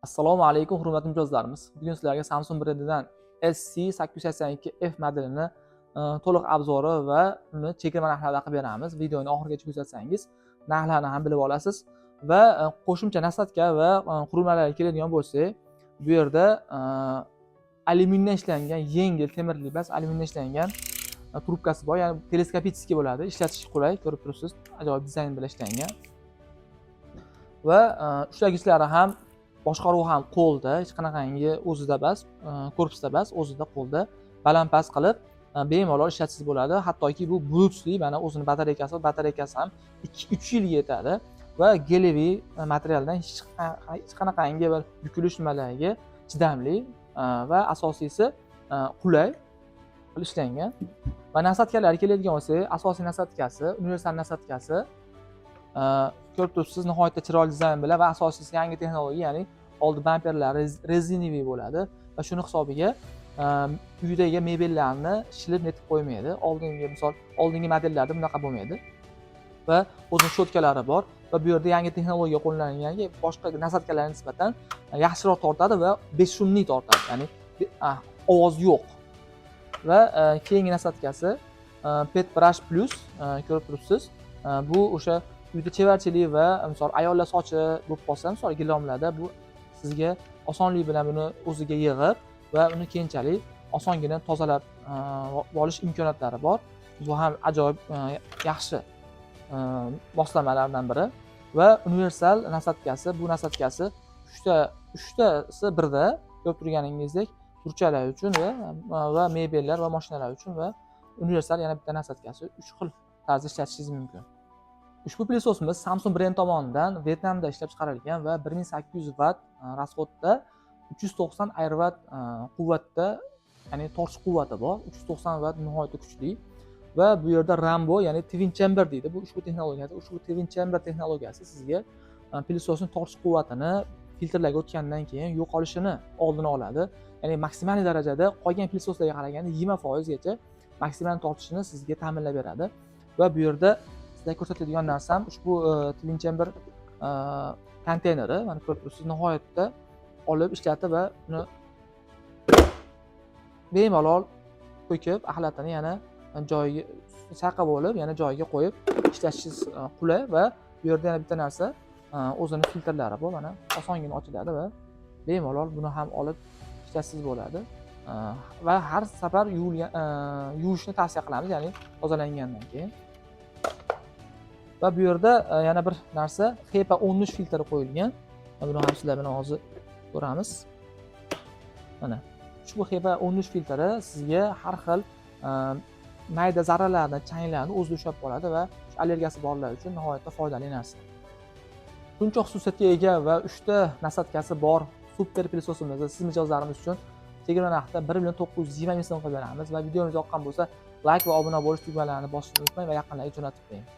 Assalomu alaykum hurmatli mijozlarimiz. Bugun sizlarga Samsung brendidan SC882F modelini to'liq obzori va uni chegirma narxlarida qilib beramiz. Videoni oxirigacha kuzatsangiz, narxlarni ham bilib olasiz va qo'shimcha nasatka va qurilmalarga keladigan bo'lsak, bu yerda alyumindan ishlangan yengil temirli emas, alyumindan ishlangan trubkasi bor, ya'ni teleskopический bo'ladi, ishlatish qulay, ko'rib turibsiz, ajoyib dizayn bilan ishlangan. Va ushlagichlari ham boshqaruv ham qo'lda, hech qanaqangi o'zida emas, korpusda emas, o'zida qo'lda balandpast qilib bemalol ishlatsangiz bo'ladi. Hattoki bu bluetoothli, mana o'zini batareykasi ham 2-3 yilga yetadi va geleviy materialdan hech qanaqangi bir bukilish nimalariga chidamli va asosiysi qulay qilib ishlangan. Va nasatkalari keladigan bo'lsak, asosiy nasatkasi, universal nasatkasi ko'rib turibsiz, nihoyatda chiroyli dizayn bilan va asosiysi yangi texnologiya, ya'ni oldi bamperlar rezinaviy bo'ladi va shuni hisobiga uydagi mebellarni shilib netib qo'ymaydi. Oldingi modellarda bunaqa bo'lmaydi. Va o'zining shotkalari bor va bu yerda yangi texnologiya qo'llanilgan, boshqa nasatkalarga nisbatan yaxshiroq tortadi va beshumli tortadi, ya'ni ovoz yo'q. Va keyingi nasatkasi Pet Brush Plus, ko'rib turibsiz. Bu o'sha uyda chevarchilik va misol ayollar sochi bo'lib qolsa, misol gilamlarda bu sizga osonlik bilan buni o'ziga yig'ib va uni keyinchalik osongina tozalab olish imkoniyatlari bor. Bu ham ajoyib yaxshi moslamalardan biri va universal nasatkasi. Bu nasatkasi uchtasi birda, ko'rib turganingizdek, burchalar uchun va mebellar va mashinalar uchun va universal yana bitta nasatkasi 3 xil tarzda ishlatishingiz mumkin. Ushbu plisosimiz Samsung brend tomonidan Vyetnamda ishlab chiqarilgan va 1800 watt rasxodda, 390 airwatt quvvatda, ya'ni tortish quvvati bor. 390 watt nihoyatda kuchli va bu yerda Rambo, ya'ni Twin Chamber deydi. Bu ushbu texnologiyada, ushbu Twin Chamber texnologiyasi sizga plisosning tortish quvvatini filtrlarga o'tgandan keyin yo'qolishini oldini oladi. Ya'ni maksimal darajada qolgan plisoslarga qaraganda 20% gacha maksimal tortishini sizga ta'minlab beradi. Va bu yerda sizga ko'rsatadigan narsam ushbu Twin Chamber konteyneri, mana ko'rib turibsiz, nihoyatda olib ishlatib va uni bemalol to'kib, axlatini yana joyiga chaqib olib, yana joyiga qo'yib ishlatishingiz qulay. Va bu yerda yana bitta narsa, o'zini filtrlari bor, mana osongina ochiladi va bemalol buni ham olib ishlatsangiz bo'ladi. Va har safar yuvishni tavsiya qilamiz, ya'ni tozalangandan keyin. Va bu yerda yana bir narsa, HEPA 13 filtri qo'yilgan. Buni ham sizlar bilan hozir ko'ramiz. Mana ushbu HEPA 13 filtri sizga har xil mayda zarralarni, changlarni o'zida ushlab qoladi va allergiyasi borlar uchun nihoyatda foydali narsa. Shuncha xususiyatga ega va 3 ta nasatkasi bor super plisosimizni siz mijozlarimiz uchun chegirma narxda 1.920 ming so'm qilib beramiz va videomiz yoqqan bo'lsa, like va obuna bo'lish tugmalarini bosishni unutmang va yaqinlarga jo'natib qo'ying.